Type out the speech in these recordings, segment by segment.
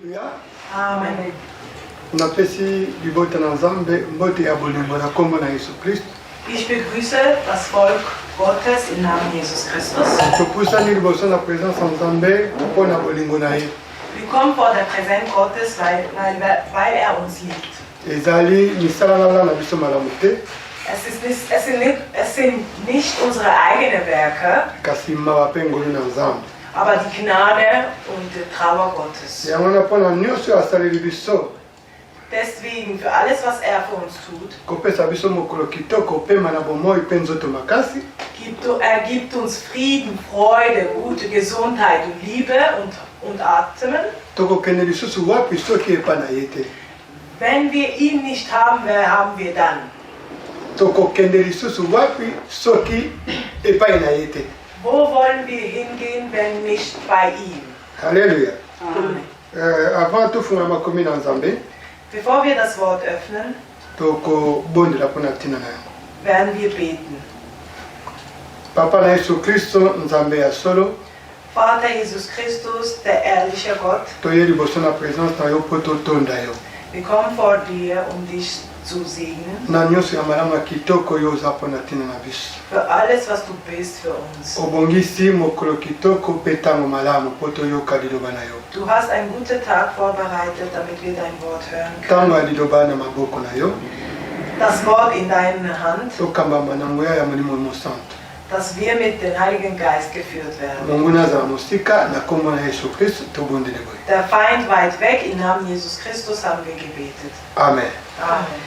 Alléluia. Amen. Napesi libota na Nzambe mbote ya bolingo na kombo na Yesu Kristo. Ich begrüße das Volk Gottes im Namen Jesus Christus. Topusani liboso na présence ya Nzambe mpo na bolingo na ye. Wir kommen vor der Präsenz Gottes, weil er uns liebt. Ezali misala na biso malamu te. Es sind nicht unsere eigenen Werke, Kasi mawa pe ngolu na Nzambe. aber die Gnade und die Trauer Gottes. Yango na mpona nyonso asaleli biso. Deswegen, für alles, was er für uns tut, Kopesa biso mokolo kitoko pema na bomoi pe nzoto makasi. er gibt uns Frieden, Freude, gute Gesundheit und Liebe und Atmen. Tokokende lisusu wapi soki epa na ye te. Wenn wir ihn nicht haben, wer haben wir dann? Tokokende lisusu wapi soki epai na ye te. Wo wollen wir hingehen, wenn nicht bei ihm? Alléluia. Amen. Avant tofunga makomi na Nzambe, Bevor wir das Wort öffnen, tokobondela mpona ntina na yango. werden wir beten. Papa na Yesu Kristo, Nzambe ya solo, Vater Jesus Christus, der ehrliche Gott, toye liboso na présence na yo mpo totonda yo. wir kommen vor dir, um dich zu segnen. Na nyonso ya malamu ya kitoko yo oza mpona ntina na biso. Für alles, was du bist für uns. Obongisi mokolo kitoko mpe ntango malamu mpo toyoka liloba na yo. Du hast einen guten Tag vorbereitet, damit wir dein Wort hören Ntango ya können. liloba na maboko na yo, Das Wort in deiner Hand, tokambama na nguya ya molimo mosantu. dass wir mit dem Heiligen Geist geführt werden. Monguna azala mosika na kombo na Yesu Kristo tobondeli boye. Der Feind weit weg, im Namen Jesus Christus haben wir gebetet. Amen. Amen.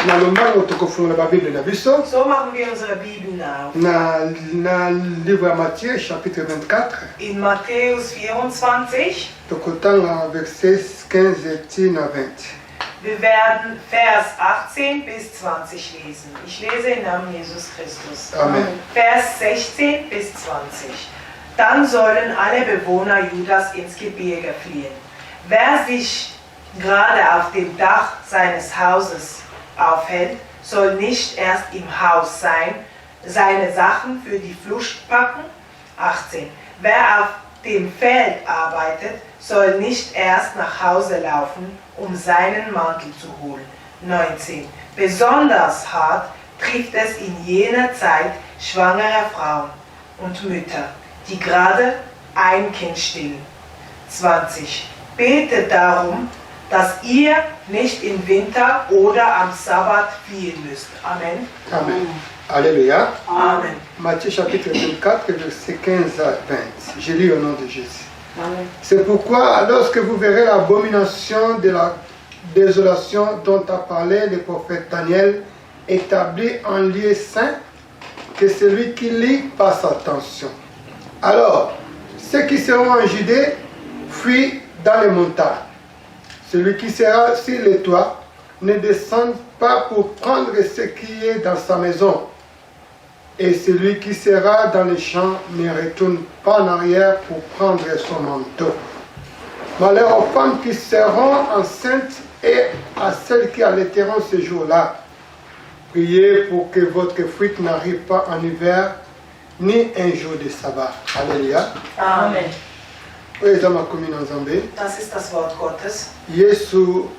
Na lombango tokofungola babible na biso So machen wir unsere Bibeln auf. na livre ya Matthieu chapitre 24 In Matthäus 24, tokotanga verset 15 tina 20. wir werden Vers 18 bis 20 lesen. Ich lese im Namen Jesus Christus. Amen. Vers 16 bis 20. Dann sollen alle Bewohner Judas ins Gebirge fliehen. Wer sich gerade auf dem Dach seines Hauses aufhält, soll nicht erst im Haus sein, seine Sachen für die Flucht packen. 18. Wer auf dem Feld arbeitet, soll nicht erst nach Hause laufen, um seinen Mantel zu holen. 19. Besonders hart trifft es in jener Zeit schwangere Frauen und Mütter, die gerade ein Kind stillen. 20. Betet darum, dass ihr nicht im Winter oder am Sabbat fliehen müsst. Amen. Amen. Alléluia. Amen. Matthieu chapitre 24 verset 15 à 20. Je lis au nom de Jésus. Amen. C'est pourquoi, lorsque vous verrez l'abomination de la désolation dont a parlé le prophète Daniel, établie en lieu saint, que celui qui lit passe attention. Alors, ceux qui seront en Judée fuient dans les montagnes. Celui qui sera sur les toits ne descend pas pour prendre ce qui est dans sa maison. Et celui qui sera dans les champs ne retourne pas en arrière pour prendre son manteau. Malheur aux femmes qui seront enceintes et à celles qui allaiteront ce jour-là. Priez pour que votre fuite n'arrive pas en hiver, ni un jour de sabbat. Alléluia. Amen. Oyo makomi na Nzambe. Das ist das Wort Gottes. Yesu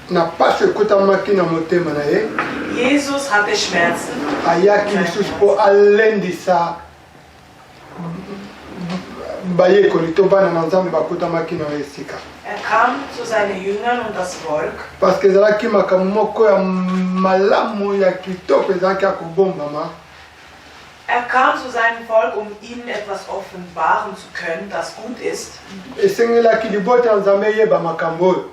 na pasi ekutamaki na motema na ye. Jesus hatte Schmerzen. Ayaki lisusu mpo alendisa bayekoli to bana na Nzambe bakutamaki na esika. Er kam zu seinen Jüngern und das Volk, Parce que ezalaki makambo moko ya malamu ya kitoko ezalaki ya kobombama. er kam zu seinem Volk, um ihnen etwas offenbaren zu können, das gut ist. Esengelaki libota ya Nzambe eyeba makambo oyo.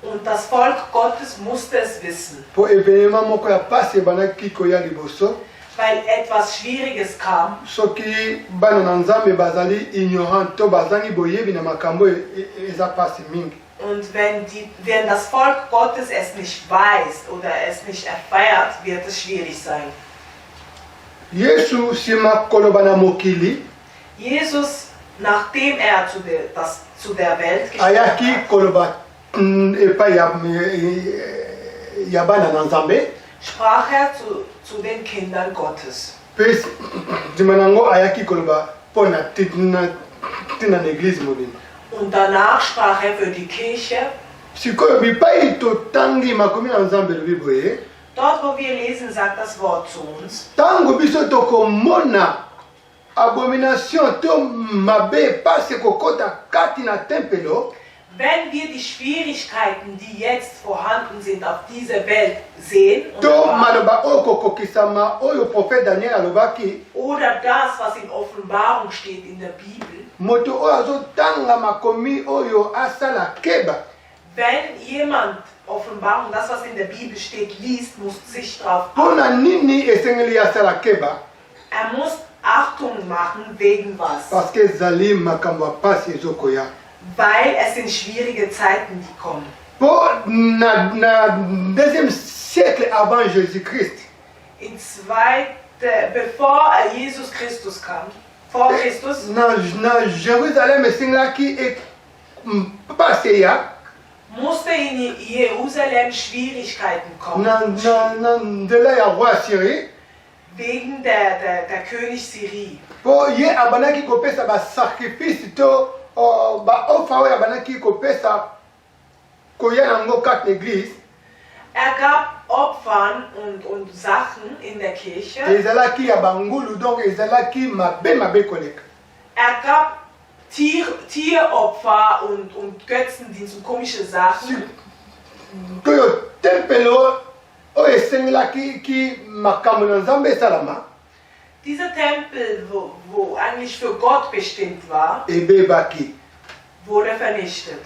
Und das Volk Gottes musste es wissen, Po evenema moko ya pasi ebandaki koya liboso. weil etwas Schwieriges kam. Soki bana na Nzambe bazali ignorant to bazangi boyebi na makambo eza pasi mingi. Und wenn das Volk Gottes es nicht weiß oder es nicht erfährt, wird es schwierig sein. Yesu sima koloba na mokili Jesus, nachdem er zu der Welt ayaki gesprochen hat, koloba epai ya bana na Nzambe sprach er zu den Kindern Gottes. pe nsima nango ayaki koloba mpo na tina na église mobimba. Und danach sprach er für die Kirche. Sikoyo bipai totangi makomi na Nzambe lobi boye. Dort, wo wir lesen, sagt das Wort zu uns. Tango biso tokomona abomination to mabe pase kokota kati na tempelo. Wenn wir die Schwierigkeiten, die jetzt vorhanden sind auf dieser Welt sehen, To maloba okokokisama oyo prophète Daniel alobaki. oder das, was in Offenbarung steht in der Bibel, Moto oyo azotanga makomi oyo asala keba. wenn jemand Offenbarung, das, was in der Bibel steht, liest, muss sich darauf Pona nini esengeli asala keba? Er muss Achtung machen, wegen was? Parce que ezali makambo ya pasi ezokoya. Weil es sind schwierige Zeiten, die kommen. Po na deuxième siècle avant Jésus-Christ. Bevor Jesus Christus kam, vor Christus, Na Jérusalem esengelaki paseya. musste in Jerusalem Schwierigkeiten kommen. Na nzela ya roi Syrie. Wegen der König Syrie. Po ye abanaki kopesa ba sacrifice to ba ofa oyo abanaki kopesa koya nango kati l'église. Er gab Opfern und Sachen in der Kirche. Ezalaki ya bangulu donc ezalaki mabe koleka. Er gab Tieropfer und Götzendienst und komische Sachen. Koyo tempelo oyo esengelaki ki makambo na Nzambe esalama. Dieser Tempel, wo eigentlich für Gott bestimmt war, Ebebaki. wurde vernichtet.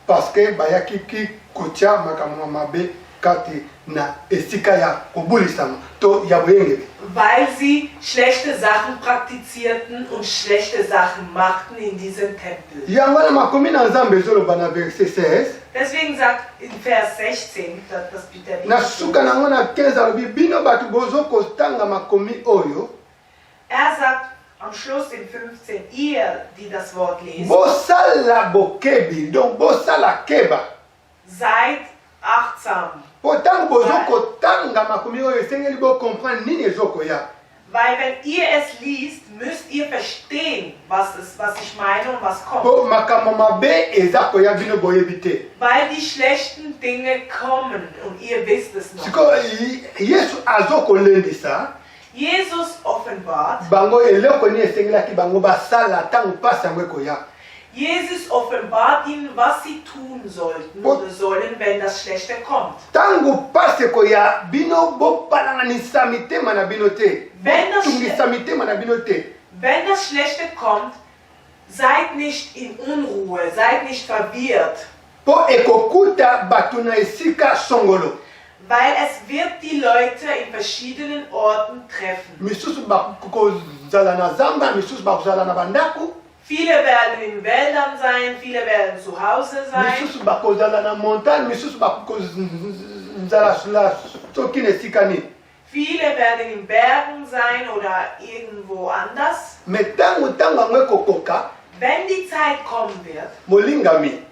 Parce que bayaki ki kotia makambo mabe kati na esika ya kobulisama to ya boyengeli. Weil sie schlechte Sachen praktizierten und schlechte Sachen machten in diesem Tempel. Yango na makomi na Nzambe ezoloba na verset 16. Deswegen sagt in Vers 16, das Peter Na suka nango na 15 alobi bino bato bozo kotanga makomi oyo. Er sagt am Schluss in 15, ihr, die das Wort lesen, Bosala bokebi, donc bosala keba. seid achtsam. Potango bozo kotanga makomi oyo esengeli bo comprendre nini ezokoya. Weil wenn ihr es liest, müsst ihr verstehen, was ich meine und was kommt. Po makambo mabe eza koya bino boyebi te. Weil die schlechten Dinge kommen und ihr wisst es noch. Siko Yesu azokolendisa. Jesus offenbart. Bango eloko ni esengelaki bango basala tango pasi yango ekoya. Jesus offenbart ihnen, was sie tun sollten oder sollen, wenn das Schlechte kommt. Tango pasi ekoya bino bopalanganisa mitema na bino te. Tungisa mitema na bino te. Wenn das Schlechte kommt, seid nicht in Unruhe, seid nicht verwirrt. Po ekokuta bato na esika songolo. Weil es wird die Leute in verschiedenen Orten treffen. Misusu bakozala na zamba, misusu bakozala na bandako. Viele werden in Wäldern sein, viele werden zu Hause sein. Misusu bakozala na montagne, misusu bakozala soki na esika nini. Viele werden in Bergen sein oder irgendwo anders. Me tango yango ekokoka, Wenn die Zeit kommen wird, molingami,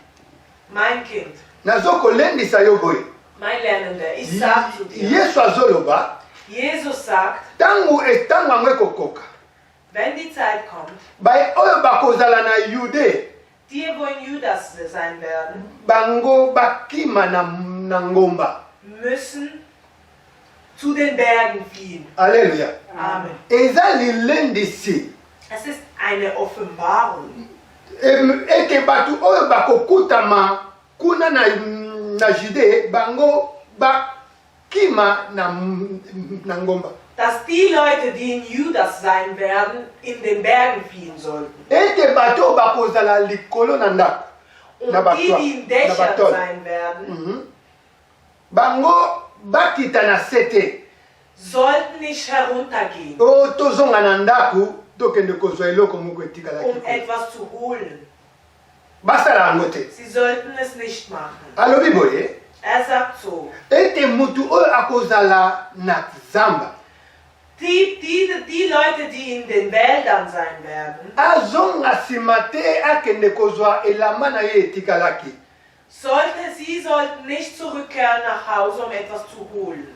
mein Kind, nazokolendisa yo boye. mein Lernender, ich sage zu dir, Yesu azoloba, Jesus sagt, tango yango ekokoka. wenn die Zeit kommt, Baye oyo bakozala na Yude, die, wo in Judas sein werden, bango bakima na ngomba. müssen zu den Bergen fliehen. Alléluia. Amen. Eza lilendisi. Es ist eine Offenbarung. Eke batu oyo bakokutama kuna na Jude, bango bakima na ngomba. Dass die Leute, die in Judas sein werden, in den Bergen fliehen sollten. Eke bato bakozala likolo na ndako. Und die in Dächern sein werden, bango bakita na sete. sollten nicht heruntergehen, O tozonga na ndako tokende kozwa eloko moko etikalaki. etwas zu holen. Basala yango te. Sie sollten es nicht machen. Alobi boye, Er sagt so, ete mutu oyo akozala na zamba. die Leute, die in den Wäldern sein werden, Azonga nsima te akende kozwa elamba na ye etikalaki. sie sollten nicht zurückkehren nach Hause, um etwas zu holen.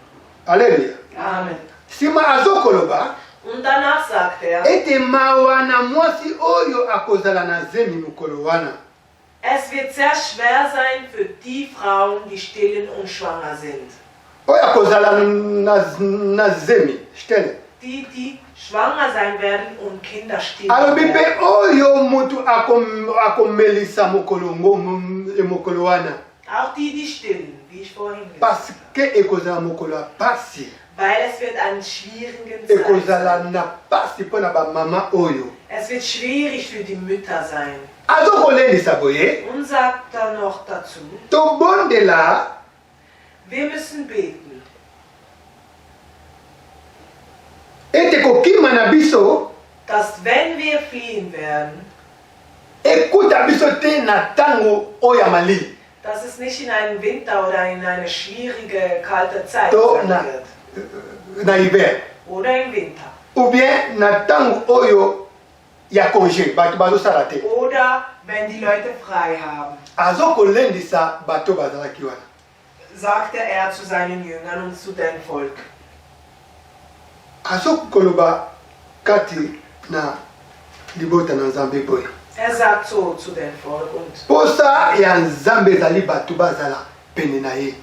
Alléluia. Amen. Nsima azokoloba, Und danach sagt er, ete mawa na mwasi oyo akozala na zemi mokolo wana. es wird sehr schwer sein für die Frauen, die stillen und schwanger sind. Oyo akozala na zemi, stelle. Die schwanger sein werden und Kinder stillen Alobi pe werden. oyo mutu akomelisa mokolo wana. Auch die stillen, wie ich vorhin gesagt habe. Parce que ekozala mokolo ya pasi. Weil es wird einen schwierigen Zeit Ekozala sein. na pasi mpona bamama oyo. Es wird schwierig für die Mütter sein. Azokolendisa boye. Und sagt dann noch dazu, Tobondela wir müssen beten, ete kokima na biso dass wenn wir fliehen werden, ekuta biso te na ntango oyo ya malili. dass es nicht in einen Winter oder in eine schwierige, kalte Zeit To sein na, wird. na hiver. Oder im Winter. Ou bien na ntango oyo ya congé bato bazosala te. Oder wenn die Leute frei haben, Azokolendisa bato bazalaki wana. sagte er zu seinen Jüngern und zu dem Volk. Azokoloba kati na libota na Nzambe boye. Er sagt so zu dem Volk und Posa ya Nzambe ezali bato bazala pene na ye.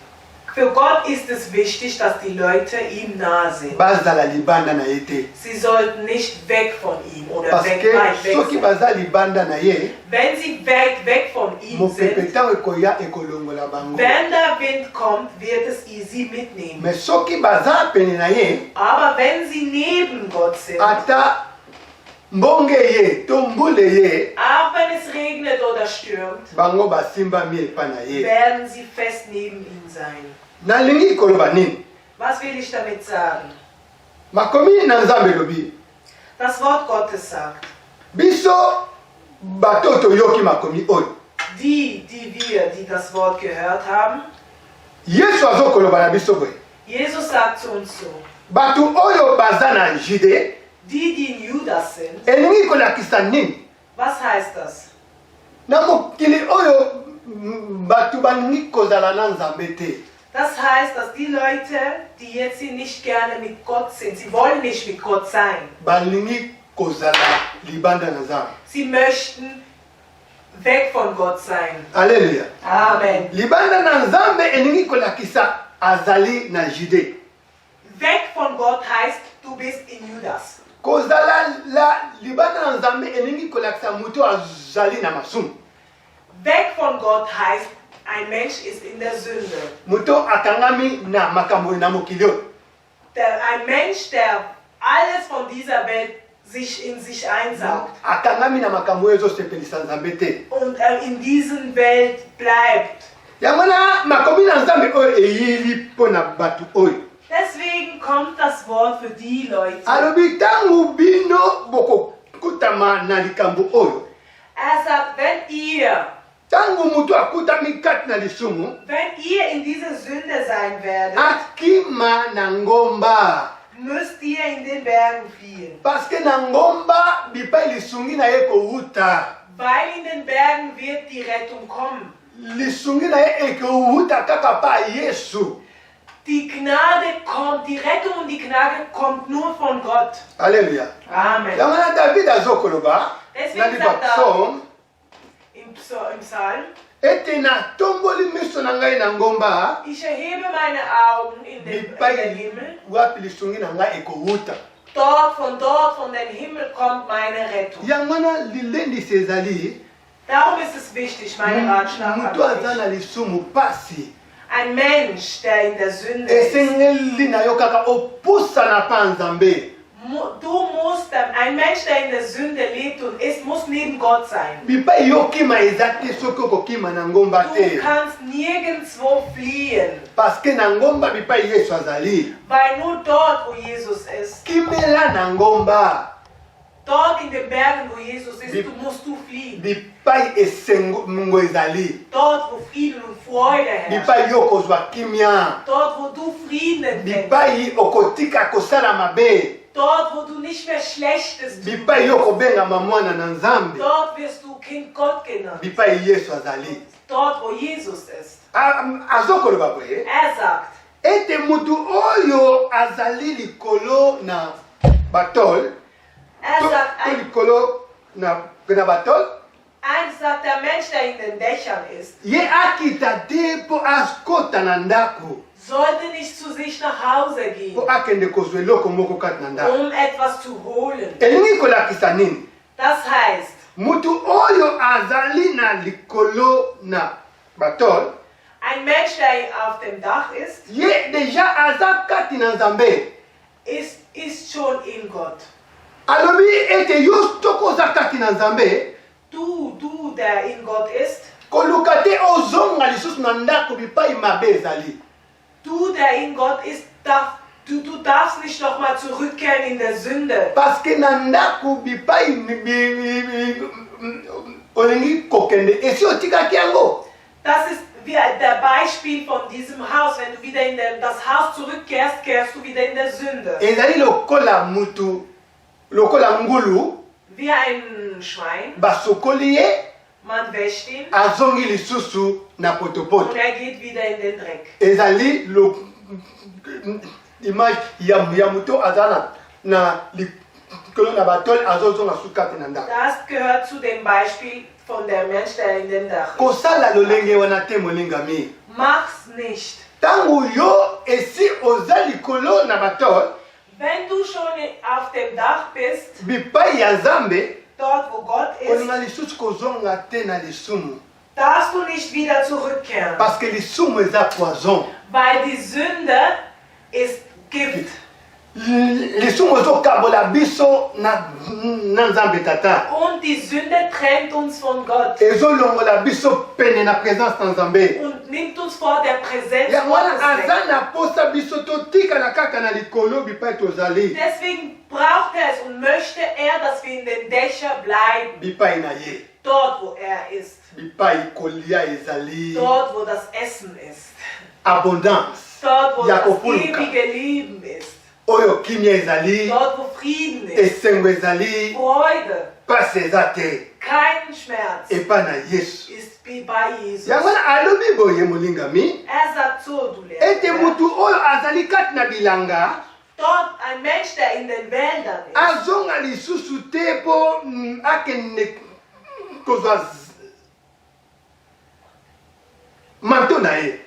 für Gott ist es wichtig, dass die Leute ihm nahe sind. Bazala libanda na ye te. Sie sollten nicht weg von ihm oder Parce weit que weg soki sein. baza libanda na ye, Wenn sie weit weg von ihm mopepe sind, ntango ekoya ekolongola bango. wenn der Wind kommt, wird es sie mitnehmen. Mais soki baza pene na ye, Aber wenn sie neben Gott sind, ata mbonge ye to mbule ye, auch wenn es regnet oder stürmt, bango basimbami epa na ye. werden sie fest neben ihm sein. Nalingi koloba nini? Was will ich damit sagen? Makomi na Nzambe lobi. Das Wort Gottes sagt, Biso bato toyoki makomi oyo. die das Wort gehört haben, Yesu azokoloba na biso boye. Jesus sagt zu uns so, Bato oyo baza na Jude, die in Judas sind, elingi kolakisa nini? was heißt das? Na mokili oyo bato balingi kozala na Nzambe te. Das heißt, dass die Leute, die jetzt hier nicht gerne mit Gott sind, sie wollen nicht mit Gott sein. Balingi kozala libanda na Nzambe. Sie möchten weg von Gott sein. Alléluia. Amen. Libanda na Nzambe elingi kolakisa azali na Jude. Weg von Gott heißt, du bist in Judas. Kozala la libanda na Nzambe elingi kolakisa mutu azali na masumu. Weg von Gott heißt, ein Mensch ist in der Sünde. Mutu akangami na makambo na mokili oyo. Ein Mensch, der alles von dieser Welt in sich einsaugt Akangami na makambo oyo ezosepelisa Nzambe te. und in dieser Welt bleibt. Yango wana makomi na Nzambe oyo eyili mpona bato oyo. Deswegen kommt das Wort für die Leute. Alobi ntango bino bokokutama na likambo oyo. Er sagt, Ntango mutu akutami kati na lisumu, wenn ihr in dieser Sünde sein werdet, akima na ngomba. müsst ihr in den Bergen fliehen. Parce que na ngomba bipai lisungi na ye kowuta. Weil in den Bergen wird die Rettung kommen. Lisungi na ye ekowuta kaka pa Yesu. Die Gnade kommt, die Rettung und die Gnade kommt nur von Gott. Alléluia. Amen. Yango na David azokoloba Deswegen na liba sagt er- psaume Im Psalm, ete natomboli miso na ngai na ngomba ich erhebe meine Augen in den bipai Himmel. wapi lisungi na ngai ekowuta. Dort, von dem Himmel kommt meine Rettung. Yango wana lilendisi ezali Darum ist es wichtig, meine Ratschlag mutu aza an na dich. lisumu pasi. Ein Mensch, der in der Sünde ist, Esengeli na yo kaka opusana pa Nzambe. ein Mensch, der in der Sünde lebt und ist, muss neben Gott sein. Bipai yokima eza te soki okokima na ngomba Du te. kannst nirgendwo fliehen, Parce que na ngomba bipai Yesu azali. weil nur dort, wo Jesus ist, Kimela na ngomba dort in den Bergen, wo Jesus ist, musst du fliehen. bipai esengo ezali. Dort, wo Frieden und Freude herrscht. Bipai yo kozwa kimia. Dort, wo du Frieden empfängst. Bipai okotika kosala mabe. Dort, wo du nicht mehr Schlechtes tust. Bipai yo kobengama mwana na Nzambe. Dort wirst du Kind Gott genannt. Bipai Yesu azali. Dort, wo Jesus ist. Azokoloba boye Er sagt, ete mutu oyo azali likolo na batol to sagt, likolo na batol sagt der Mensch, der in den Dächern ist, ye akita te mpo akota na ndako sollte nicht zu sich nach Hause gehen, mpo akende kozwa eloko moko kati na ndako. um etwas zu holen. Elingi kolakisa nini? Das heißt, Mutu oyo azali na likolo na batol ein Mensch, der auf dem Dach ist, ye deja aza kati na Nzambe. ist schon in Gott. Alobi ete yo tokoza kati na Nzambe, Du, der in Gott ist, koluka te ozonga lisusu na ndako bipai mabe ezali. du, der in Gott ist, du darfst nicht nochmal zurückkehren in der Sünde. Parce que na ndako bipai olingi kokende esi otikaki yango. Das ist wie der Beispiel von diesem Haus. Wenn du wieder in das Haus zurückkehrst, kehrst du wieder in der Sünde. Ezali lokola mutu, lokola ngulu, Wie ein Schwein. basokoli ye, Man wäscht ihn azongi lisusu na und potopoto. geht wieder in den Dreck. Ezali image ya mutu azana na likolo na batol azozonga sukati na ndako. Das gehört zu dem Beispiel von der Mensch, der in dem Dach ist. Kosala lolenge wana te molingami. Mach's nicht. Tango yo esi oza likolo na batol, Wenn du schon auf dem Dach bist, bipai ya Nzambe, dort wo Gott ist, olinga lisusu kozonga te na lisumu. darfst du nicht wieder zurückkehren. Parce que lisumu eza poison. Weil die Sünde ist Gift. Lisumu ezokabola biso na Nzambe tata. Und die Sünde trennt uns von Gott Ezolongola biso pene na présence na Nzambe. und nimmt uns vor der Präsenz Ya wana Gottes weg. aza na posa biso totikala kaka na likolo bipai tozali. Deswegen braucht er es und möchte er, dass wir in den Dächern bleiben. Bipai na ye. Dort, wo er ist. Bipai kolia ezali. Dort, wo das Essen ist. Abondance. Dort, wo Ya das kopuluka. ewige Leben ist. Oyo kimia ezali. Dort, wo Frieden ist. Esengo ezali. Freude. Pasi eza te. Kein Schmerz Epa na Yesu. ist wie bei Jesus. Yango wana alobi boye molingami. Er sagt so, du Ete Lehrer. mutu oyo azali kati na bilanga. Dort ein Mensch, der in den Wäldern ist. Azonga lisusu te mpo akende kozwa manto na ye.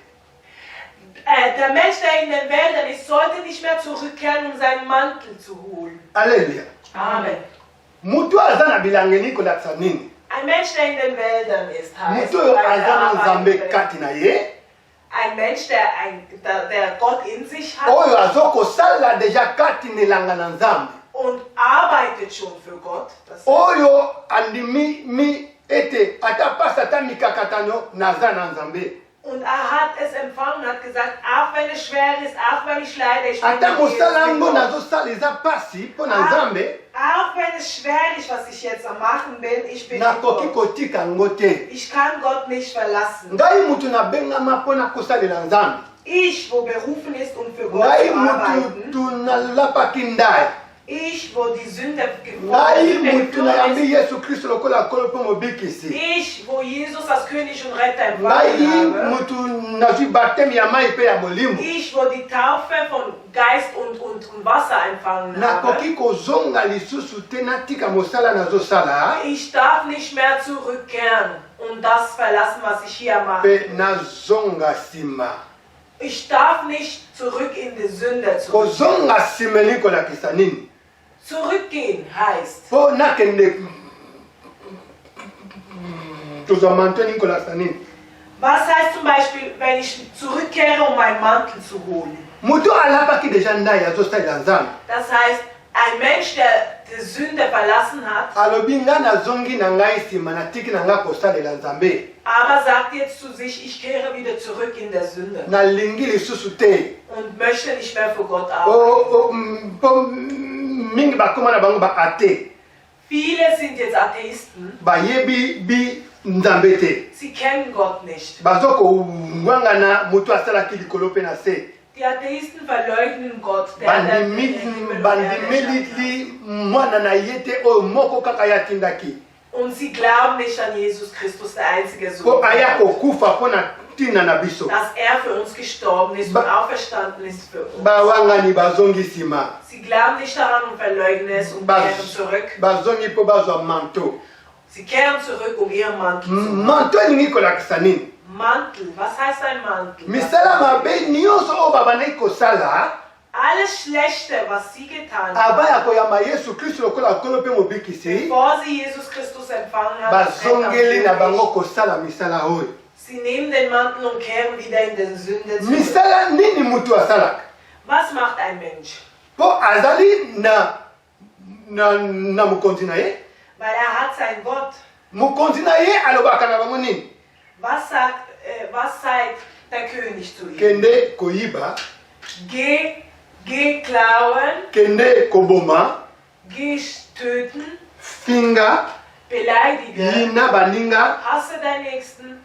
Der Mensch, der in den Wäldern ist, sollte nicht mehr zurückkehren, um seinen Mantel zu holen. Alleluia. Amen. Mutu aza na bilanga ni kolakisa nini? Ein Mensch, der in den Wäldern ist, heißt, Mutu oyo bei der aza na Arbeit Nzambe will. kati na ye. Ein Mensch, der Gott in sich hat Oyo azokosala deja kati na elanga na Nzambe. und arbeitet schon für Gott. Das Oyo andimi ete ata pasi ata mikakatano naza na Nzambe. und er hat es empfangen, hat gesagt, auch wenn es schwer ist, auch wenn ich leide, ich bin Ata mit Jesus mosala mit yango Gott. nazosala eza pasi mpo na Nzambe. Auch wenn es schwer ist, was ich jetzt am machen bin, ich bin mit Nakoki Gott. kotika yango te. Ich kann Gott nicht verlassen. Ngai mutu nabengama mpo na kosalela Nzambe. Ich, wo berufen ist, um für Gott Ngai zu arbeiten. mutu nalapaki ndai. Ich, wo die Sünde Ngai mutu geflohen nayambi ist. Yesu Kristo lokola nkolo mpo mobikisi. Ich, wo Jesus als König und Retter Ngai empfangen habe. mutu nazwi bateme ya mai mpe ya molimo. Ich, wo die Taufe von Geist und Wasser empfangen habe. Nakoki kozonga lisusu te natika mosala nazosala. Ich darf nicht mehr zurückkehren und das verlassen, was ich hier mache. Mpe nazonga nsima. Ich darf nicht zurück in die Sünde zurück. Kozonga nsima elingi kolakisa nini? Zurückgehen heißt, Mpo nakende tozwa manto elingi kolakisa nini? was heißt zum Beispiel, wenn ich zurückkehre, um meinen Mantel zu holen? Mutu alapaki deja ndai azosalela Nzambe. Das heißt, ein Mensch, der die Sünde verlassen hat, Alobi nga nazongi na ngai nsima natiki na nga kosalela Nzambe. aber sagt jetzt zu sich, ich kehre wieder zurück in der Sünde Nalingi lisusu te. und möchte nicht mehr für Gott arbeiten. Mpo mingi bakoma na bango baate. Viele sind jetzt Atheisten, Bayebi bi Nzambe te. sie kennen Gott nicht. Bazokowangana mutu asalaki likolo mpe na se. Die Atheisten verleugnen Gott, der den Himmel und Erde erschaffen Bandimeli mwana na ye te oyo moko kaka ye atindaki. hat. Und sie glauben nicht an Jesus Christus, der einzige Sohn. Mpo aya kokufa mpo na tina na biso. dass er für uns gestorben ist und auferstanden ist für uns. Bawangani bazongi sima. Sie glauben nicht daran und verleugnen es und kehren zurück. Bazongi po bazwa manto. Sie kehren zurück, um ihren Mantel zu machen. Manto elingi kolakisa nini? Mantel, was heißt ein Mantel? Misala mabe nyonso oyo babandaki kosala Alles Schlechte, was sie getan aba ya haben, koyamba Yesu Kristo lokola nkolo mpe mobikisi, bevor sie Jesus Christus empfangen haben, als Retter und bazongeli na bango König, kosala misala oyo. sie nehmen den Mantel und kehren wieder in den Sünde zurück. Misala nini mutu asalaka? Was macht ein Mensch? Po azali na mokonzi na ye. Weil er hat sein Wort. Mokonzi na ye alobaka na bango nini? Was sagt der König zu ihm? Kende koyiba, Geh klauen, kende koboma, geh töten, finga, beleidige, yina baninga, hasse deinen Nächsten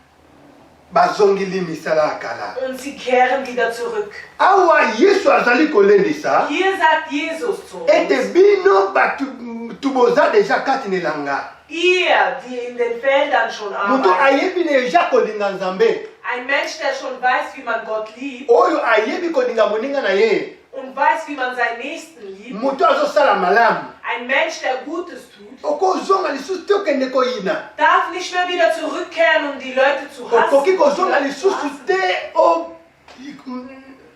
bazongili misala ya kala. und sie kehren wieder zurück. Awa Yesu azali kolendisa Hier sagt Jesus zu ete uns, bino batu tuboza deja kati na elanga. ihr, die in den Feldern schon Mutu arbeiten, ayebi deja kolinga Nzambe, ein Mensch, der schon weiß, wie man Gott liebt oyo ayebi kolinga moninga na ye, und weiß, wie man seinen Nächsten liebt, mutu azosala malamu, ein Mensch, der Gutes tut, okozonga lisusu te okende koyina, darf nicht mehr wieder zurückkehren, um die Leute zu okoki hassen. kozonga lisusu te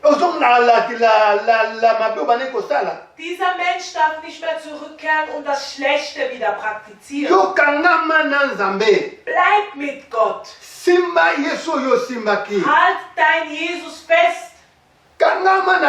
ozonga la mabe obandeki kosala. Dieser Mensch darf nicht mehr zurückkehren und das Schlechte wieder praktizieren. Yokangama na Nzambe, Bleib mit Gott. simba Yesu oyo osimbaki, Halt dein Jesus fest. kangama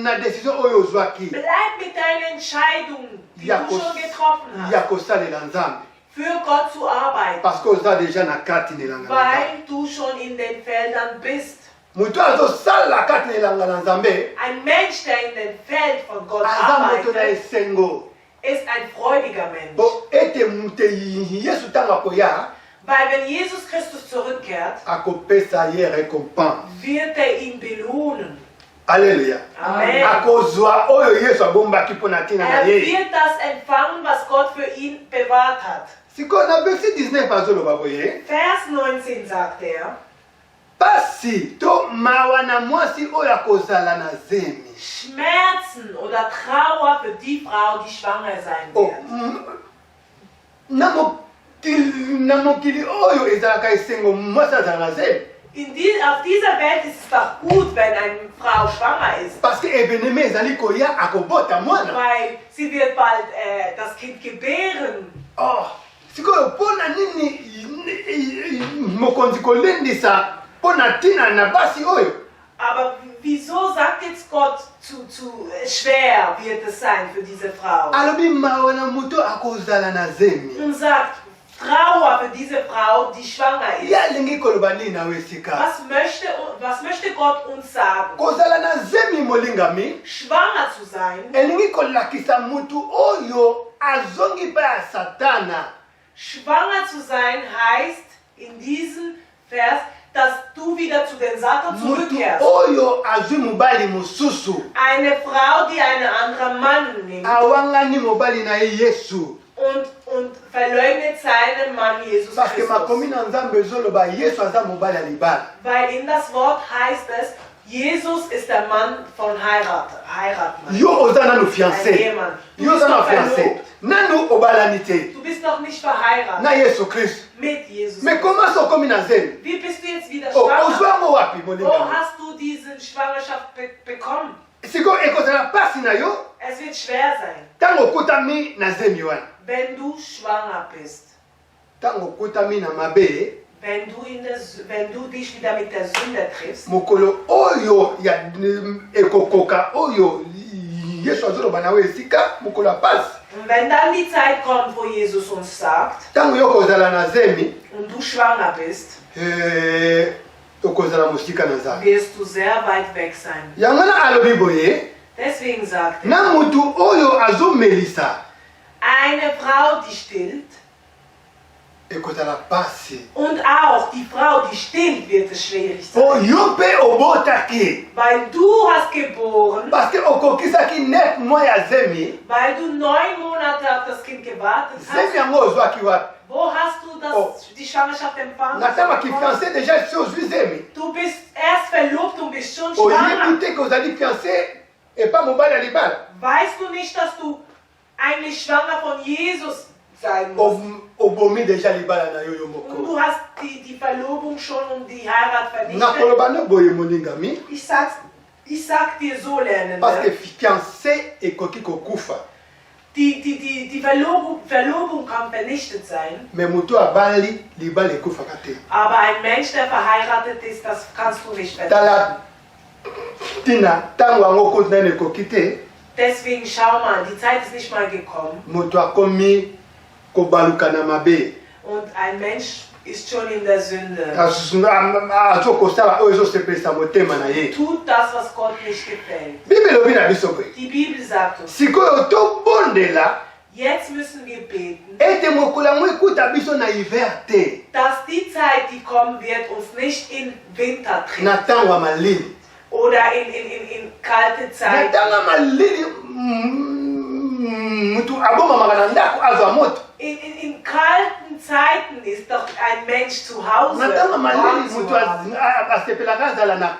na decision oyo ozwaki Bleib mit deinen Entscheidungen, die ya du schon getroffen ya hast, kosalela Nzambe, für Gott zu arbeiten, parce que oza deja na kati na elanga na Nzambe. weil du schon in den Feldern bist. Moto azosala kati na elanga na Nzambe Ein Mensch, der in dem Feld von Gott aza moto na arbeitet, esengo, ist ein freudiger Mensch. po ete moto Yesu ntango akoya Weil wenn Jesus Christus zurückkehrt, akopesa ye récompense. wird er ihn belohnen. Alléluia. Amen. Akozwa oyo Yesu abombaki mpo na ntina na Er ye. wird das empfangen, was Gott für ihn bewahrt hat. Sikoyo na verset 19 azoloba boye, Vers 19 sagt er, pasi to mawa na mwasi oyo akozala na zemi. Schmerzen oder Trauer für die Frau, die schwanger sein Oh, wird. na mokili oyo ezalaka esengo mwasi azala na zemi. Auf dieser Welt ist es doch gut, wenn eine Frau schwanger ist, Parce que ebeneme ezali koya akobota mwana. weil sie wird bald das Kind gebären. Oh, sikoyo mpo na nini mokonzi kolendisa mpo na ntina na basi oyo? Aber wieso sagt jetzt Gott, schwer wird es sein für diese Frau? Alobi mawa na moto akozala na zemi. Und sagt, Trauer für diese Frau, die schwanger ist. Ye alingi koloba nini na esika? Was möchte Gott uns sagen? Kozala na zemi molingami Schwanger zu sein, elingi kolakisa mutu oyo azongi mpe ya satana. schwanger zu sein heißt in diesem Vers, dass du wieder zu den Satan Mutu zurückkehrst. oyo azwi mobali mosusu Eine Frau, die einen anderen Mann nimmt awangani mobali na ye Yesu. und verleugnet seinen Mann Jesus Parce que makomi Christus. na Nzambe ezoloba Yesu aza mobali ya libala. Weil in das Wort heißt es, Jesus ist der Mann von Heiratmann. Yo oza nanu Ein fiancé. Ehemann. Du Yo bist oza na noch fiancé. verlobt. Nanu obalani te Du bist noch nicht na verheiratet Yesu Kristo. mit Jesus. Mais comment so komi na zemi? Wie bist du jetzt wieder Oh, schwanger? ozwango wapi Wo molingami? hast du diese Schwangerschaft bekommen? Sikoyo ekozala pasi na yo Es wird schwer sein, ntango okutami na zemi wana. wenn du schwanger bist. Ntango okutami na mabe, Wenn du dich wieder mit der Sünde triffst, mokolo oyo ya ekokoka oyo Yesu azoloba nawe esika mokolo ya pasi. und wenn dann die Zeit kommt, wo Jesus uns sagt, Ntango yo kozala na zemi, und du schwanger bist, okozala mosika na Nzambe. wirst du sehr weit weg sein. Yango wana alobi boye, Deswegen sagt er, na mutu oyo azomelisa eine Frau, die stillt, ekozala pasi. und auch die Frau, die stillt, wird es schwierig sein. Po yo mpe obotaki, Weil du hast geboren, parce que okokisaki 9 mois ya zemi, weil du 9 Monate auf das Kind gewartet zemi hast. yango ozwaki wapi? Wo hast du die Schwangerschaft empfangen? Natama qui fiancé déjà sur Zuzemi. Du bist erst verlobt und bist schon Au lieu schwanger. d'écouter que vous allez fiancé et pas mon bal à l'ibal. Weißt du nicht, dass du eigentlich schwanger von Jesus sein musst? Au bomi déjà l'ibal na yo Und yomoko. du hast die Verlobung schon und die Heirat vernichtet. Nakoloba no boye moningami. Ich sag dir so, Parce que Lernende. fiancé et koki kokufa. Die Verlobung kann vernichtet sein. Mais mutu abali l'ibal ekufa kate. Aber ein Mensch, der verheiratet ist, das kannst du nicht vernichten. Tala tina tango ango kotina ne kokite. Deswegen schau mal, die Zeit ist nicht mal gekommen. Mutu akomi kobaluka na mabe. Und ein Mensch ist schon in der Sünde. Azokosala oyo ezosepelisa motema na ye. Tut das, was Gott nicht gefällt. Bible elobi na biso boye. Die Bibel sagt uns, Sikoyo tobondela jetzt müssen wir beten, ete mokolo yango ekuta biso na hiver te. dass die Zeit, die kommen wird, uns nicht in Winter trifft Na ntango ya malili. oder in kalte Na Zeit. ntango ya malili mutu abomamaka na ndako azwa moto. In kalten Zeiten ist doch ein Mensch zu Hause. Na ntango ya malili warm zu mutu haben. asepelaka azala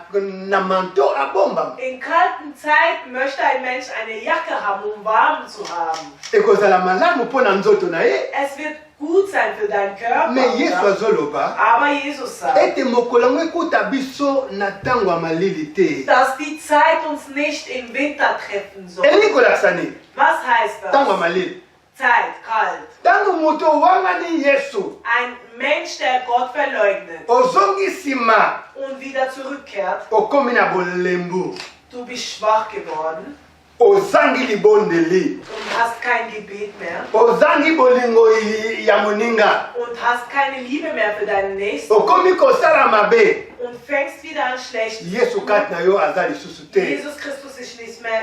na manto abombama. In kalten Zeiten möchte ein Mensch eine Jacke haben, um warm zu haben. Ekozala malamu mpo na nzoto na ye. Es wird gut sein für deinen Körper. Me Yesu oder? azoloba Aber Jesus sagt, ete mokolo yango ekuta biso na ntango ya malili te. dass die Zeit uns nicht im Winter treffen soll. Elingi kolakisa nini? Was heißt Ntango ya das? malili. Zeit, kalt. Ntango moto owangani Yesu Ein Mensch, der Gott verleugnet ozongi nsima und wieder zurückkehrt, okomi na bolembu du bist schwach geworden ozangi libondeli und hast kein Gebet mehr ozangi bolingo ya moninga und hast keine Liebe mehr für deinen Nächsten okomi kosala mabe und fängst wieder an schlecht zu Yesu tun. kati na yo aza lisusu te. Jesus Christus ist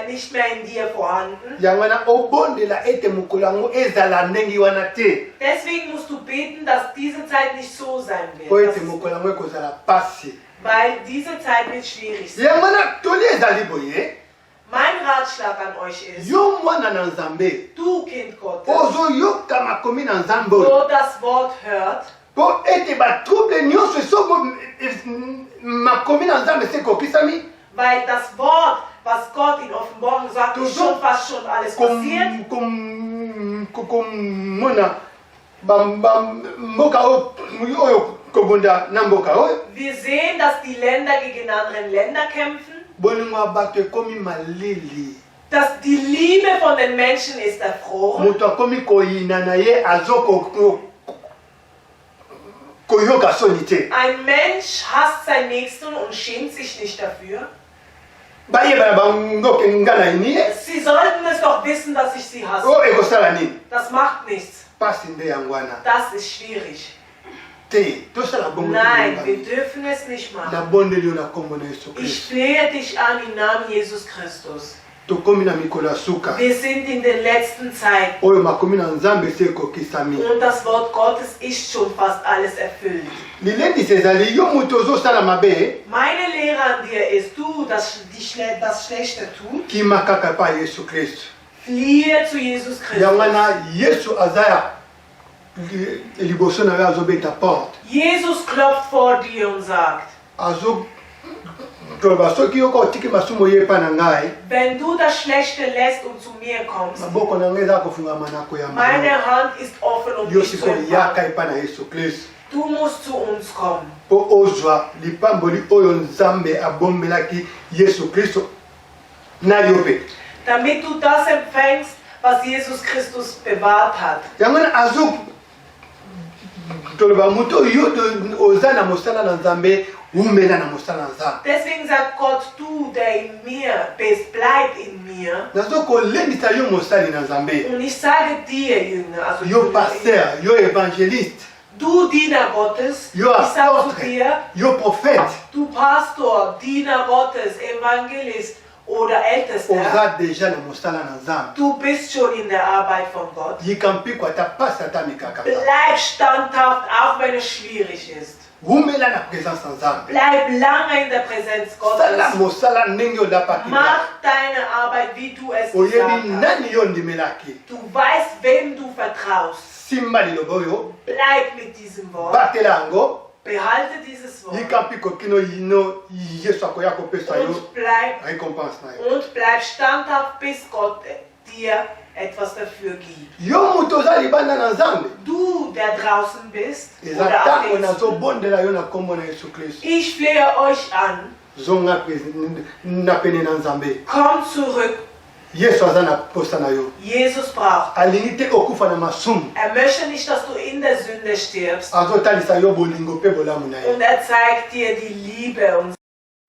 nicht mehr in dir vorhanden. yango wana obondela ete mokolo yango ezala ndenge wana te Deswegen musst du beten, dass diese Zeit nicht so sein po wird. ete mokolo yango ekozala pasi. Weil diese Zeit wird schwierig sein. yango wana toli ezali boye Mein Ratschlag an euch ist, yo mwana na nzambe du Kind Gottes, ozoyoka makomi na nzambe oyo wo das Wort hört, po ete batrouble nyonso esoko makomi na nzambe se ekokisami weil das Wort, was Gott in Offenbarung sagt, ist schon fast schon alles passiert. komona mboka oyo kobunda na mboka oyo Wir sehen, dass die Länder gegen andere Länder kämpfen, bolingo ya bato ekomi malili dass die Liebe von den Menschen ist erfroren. moto akomi koyina na ye koyoka soni te. Ein Mensch hasst seinen Nächsten und schämt sich nicht dafür. bayebana bango ke nga na ini ye Sie sollten es doch wissen, dass ich sie hasse. oyo ekosala nini Das macht nichts. pasi nde yango wana Das ist schwierig. te tosala bongo Nein, wir dürfen es nicht machen. nabondeli yo na nkombo na yesu Ich kristo flehe dich an im Namen Jesus Christus. tokomi na mikolo ya suka Wir sind in den letzten Zeiten oyo makomi na nzambe se ekokisami und das Wort Gottes ist schon fast alles erfüllt. lilendisi ezali yo moto ozosala mabe Meine Lehre an dir ist, du, das Schlechte tut, kima kaka epai ya yesu kristo fliehe zu Jesus yango Christus. wana yesu aza ya liboso na yo azobeta porte Jesus klopft vor dir und sagt, toloba soki yoka otiki masumu ye epai na ngai wenn du das Schlechte lässt und zu mir kommst, maboko na ngai eza kofungama na koyamba meine Hand ist offen, um yo dich zu sikoyo empfangen. yaka epai na yesu kristo Du musst zu uns kommen. mpo ozwa lipamboli oyo nzambe abombelaki yesu kristo na yo mpe Damit du das empfängst, was Jesus Christus bewahrt hat. yango wana toloba moto oyo oza na mosala na nzambe umela na mosala na nzambe Deswegen sagt Gott, du, der in mir bist, bleib in mir. nazokolendisa yo mosali na nzambe Und ich sage dir, Jünger, also yo paster yo évangéliste du Diener Gottes, yo ich sage zu apôtre dir, yo prophète du Pastor, Diener Gottes, Evangelist oder Ältester, oza déjà na mosala na Nzambe. du bist schon in der Arbeit von Gott. Yikampi kwa ta pasi ata mikaka. Bleib standhaft, auch wenn es schwierig ist. Wumela na présence na Nzambe. Bleib lange in der Präsenz Sala Gottes. mosala ndenge olapaki. Mach deine Arbeit, wie du es gesagt Oyebi hast. nani yo ndimelaki. Du weißt, wem du vertraust. Simba liloba oyo. Bleib mit diesem Wort. Batela yango. Behalte dieses Wort. Yikampi kokino yino Yesu akoya kopesa yo Und bleib récompense na yo. Und bleib standhaft, bis Gott dir etwas dafür gibt. Yo mutu oza libanda na Nzambe. Du, der draußen bist, Eza oder ntango Atheisten, nazobondela yo na kombo na Yesu Kristo. ich flehe euch an, Zonga na pene na Nzambe. komm zurück. Yesu aza na posa na yo. Jesus braucht. Alingi te okufa na masumu. Er möchte nicht, dass du in der Sünde stirbst. Azotalisa yo bolingo mpe bolamu na ye. Und er zeigt dir die Liebe und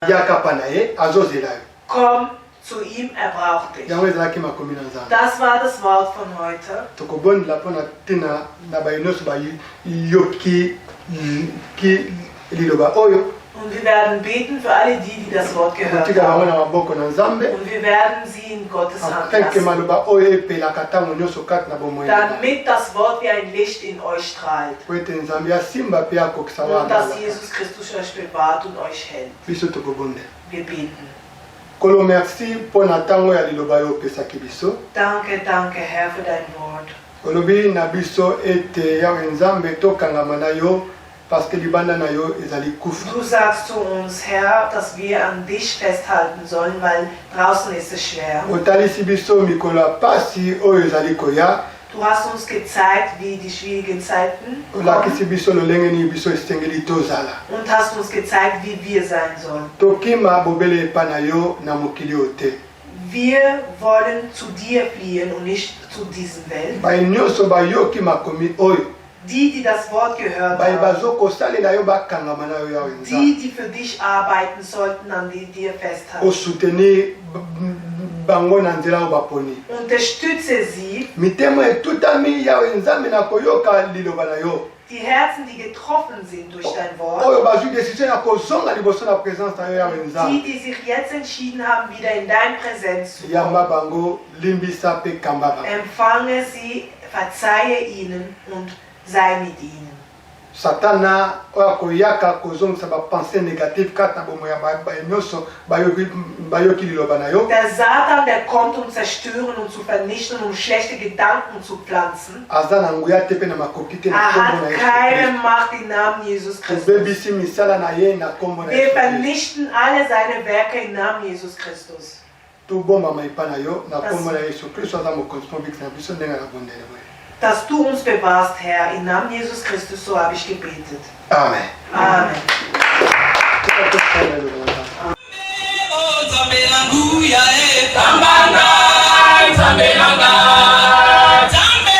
Yaka pa na ye azozela yo. komm zu ihm, er braucht dich. Yango ezalaki makomi na Nzambe. Das war das Wort von heute. Tokobondela mpona ntina na baye nyonso bayoki liloba oyo. Und wir werden beten für alle die, die das Wort gehört Kotika bango na haben. maboko na Nzambe. Und wir werden sie in Gottes Hand Afin ke lassen. maloba oyo epelaka ntango nyonso kati na bomoi na ngai. Damit das Wort wie ein Licht in euch strahlt. Po ete Nzambe asimba mpe akokisa Und dass wana. Jesus Christus euch bewahrt und euch hält. Biso tokobondela. Wir beten. Kolo merci mpona ntango ya liloba oyo opesaki biso. Danke, danke, Herr, für dein Wort. Olobi na biso ete yawe Nzambe tokangama na yo parce que libanda na yo ezali kufa. Du sagst zu uns, Herr, dass wir an dich festhalten sollen, weil draußen ist es schwer. Otalisi biso mikolo ya pasi oyo ezali koya. Du hast uns gezeigt, wie die schwierigen Zeiten Olakisi kommen biso lolenge nini biso esengeli tozala. und hast uns gezeigt, wie wir sein sollen. Tokima bobele epa na yo na mokili oyo te. Wir wollen zu dir fliehen und nicht zu dieser Welt. Baye nyonso bayoki makomi oyo. Die das Wort gehört Baye haben, bazokosalela yo bakangama na yo yawe Nzambe. die für dich arbeiten sollten, an die dir festhalten. Osoutenir bango na nzela oyo baponi. Unterstütze sie, Mitemo etutami yawe Nzambe na koyoka liloba na yo. die Herzen, die getroffen sind durch dein Wort, Oyo bazwi décision ya kozonga liboso na présence na yo yawe Nzambe. die sich jetzt entschieden haben, wieder in deine Präsenz zu Yamba kommen. bango limbisa pe kamba bango. Empfange sie, verzeihe ihnen und sei mit ihnen. Satana oyo akoyaka kozongisa bapense négative kati na bomoi ya baye nyonso bayoki liloba na yo. Der Satan, der kommt, um zerstören und zu vernichten, um schlechte Gedanken zu pflanzen. Aza na nguya te mpe na makoki te na Er kombo hat na Yesu keine Kristo. Macht im Namen Jesus Christus. Tobebisi misala na ye na kombo na Wir Yesu Kristo. vernichten alle seine Werke im Namen Jesus Christus. Tobombama epa na yo na kombo na Yesu Kristo aza mokonzi mpo bikisa na biso ndenge na bondele boye. Dass du uns bewahrst, Herr, im Namen Jesus Christus, so habe ich gebetet. Amen. Amen. Zambe,